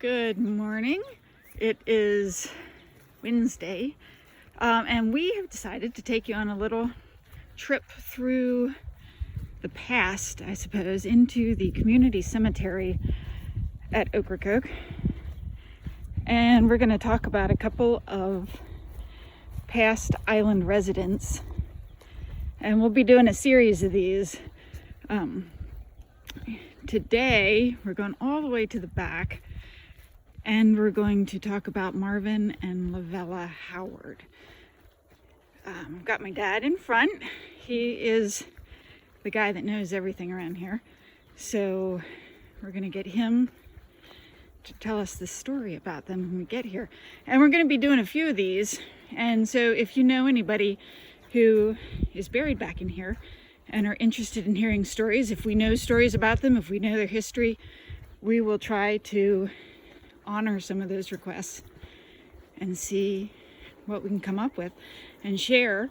Good morning. It is Wednesday, and we have decided to take you on a little trip through the past, I suppose, into the community cemetery at Ocracoke. And we're going to talk about a couple of past island residents. And we'll be doing a series of these. Today, we're going all the way to the back, and we're going to talk about Marvin and Leevella Howard. I've got my dad in front. He is the guy that knows everything around here. So we're going to get him to tell us the story about them when we get here. And we're going to be doing a few of these. And so if you know anybody who is buried back in here and are interested in hearing stories, if we know stories about them, if we know their history, we will try to honor some of those requests and see what we can come up with and share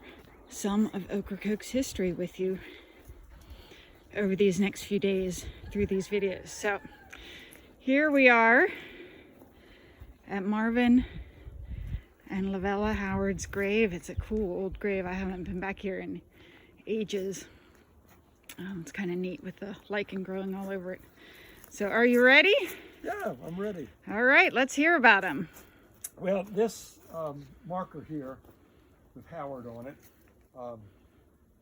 some of Ocracoke's history with you over these next few days through these videos. So here we are at Marvin and Leevella Howard's grave. It's a cool old grave. I haven't been back here in ages. It's kind of neat with the lichen growing all over it. So are you ready? Yeah, I'm ready. All right, let's hear about him. Well, this marker here with Howard on it,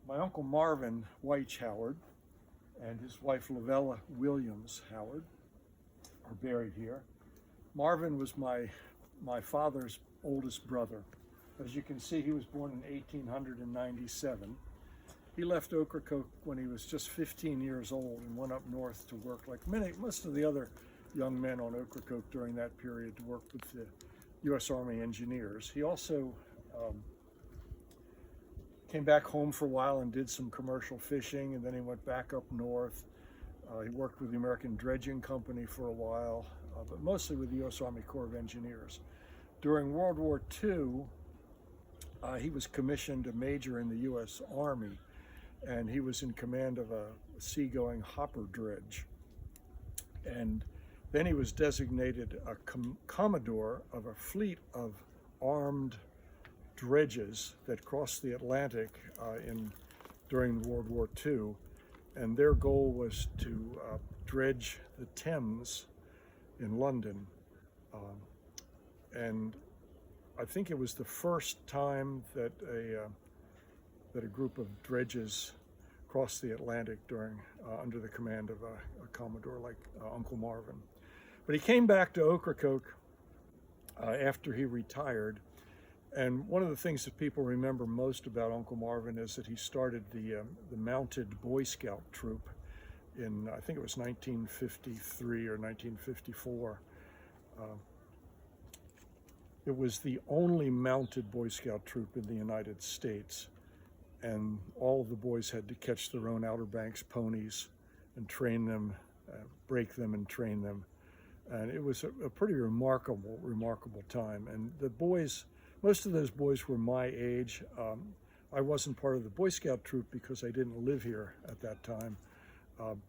my Uncle Marvin Weich Howard and his wife Leevella Williams Howard are buried here. Marvin was my father's oldest brother. As you can see, he was born in 1897. He left Ocracoke when he was just 15 years old and went up north to work like most of the other young men on Ocracoke during that period to work with the U.S. Army engineers. He also came back home for a while and did some commercial fishing, and then he went back up north. He worked with the American Dredging Company for a while, but mostly with the U.S. Army Corps of Engineers. During World War II, he was commissioned a major in the U.S. Army, and he was in command of a seagoing hopper dredge. And then he was designated a commodore of a fleet of armed dredges that crossed the Atlantic during World War II. And their goal was to dredge the Thames in London. And I think it was the first time that a group of dredges crossed the Atlantic under the command of a commodore like Uncle Marvin. But he came back to Ocracoke after he retired, and one of the things that people remember most about Uncle Marvin is that he started the Mounted Boy Scout troop in, I think it was 1953 or 1954. It was the only mounted Boy Scout troop in the United States, and all of the boys had to catch their own Outer Banks ponies and train them, break them and train them. And it was a pretty remarkable time. And the boys, most of those boys were my age. I wasn't part of the Boy Scout troop because I didn't live here at that time,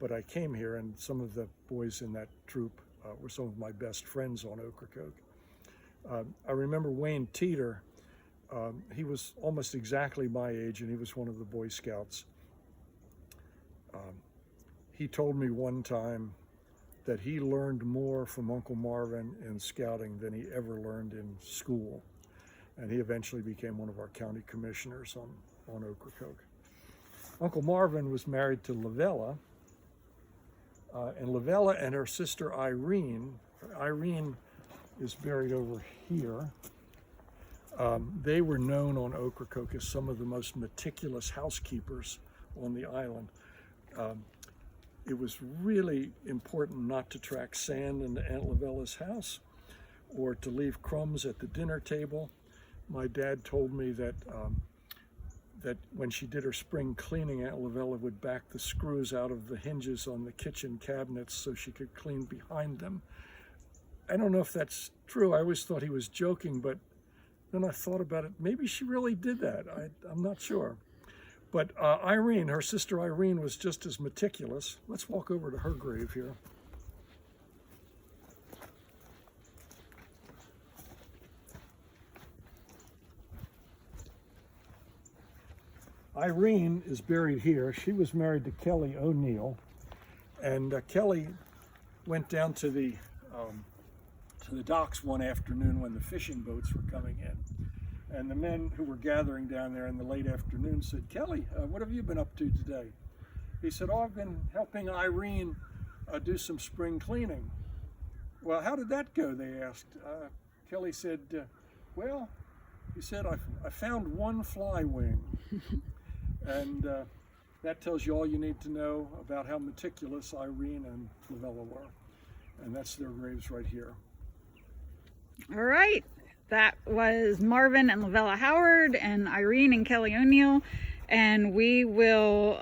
but I came here, and some of the boys in that troop were some of my best friends on Ocracoke. I remember Wayne Teeter. He was almost exactly my age, and he was one of the Boy Scouts. He told me one time that he learned more from Uncle Marvin in scouting than he ever learned in school. And he eventually became one of our county commissioners on Ocracoke. Uncle Marvin was married to Leevella, and Leevella and her sister Irene is buried over here. They were known on Ocracoke as some of the most meticulous housekeepers on the island. It was really important not to track sand into Aunt Leevella's house or to leave crumbs at the dinner table. My dad told me that when she did her spring cleaning, Aunt Leevella would back the screws out of the hinges on the kitchen cabinets so she could clean behind them. I don't know if that's true. I always thought he was joking, but then I thought about it. Maybe she really did that. I'm not sure. But Irene, her sister Irene, was just as meticulous. Let's walk over to her grave here. Irene is buried here. She was married to Kelly O'Neill, and Kelly went down to the docks one afternoon when the fishing boats were coming in. And the men who were gathering down there in the late afternoon said, "Kelly, what have you been up to today?" He said, "Oh, I've been helping Irene do some spring cleaning." "Well, how did that go?" they asked. Kelly said, "Well," he said, I found one fly wing." And that tells you all you need to know about how meticulous Irene and Leevella were. And that's their graves right here. All right, that was Marvin and Leevella Howard and Irene and Kelly O'Neill, and we will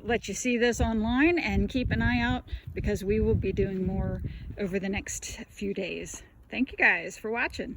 let you see this online and keep an eye out because we will be doing more over the next few days. Thank you guys for watching.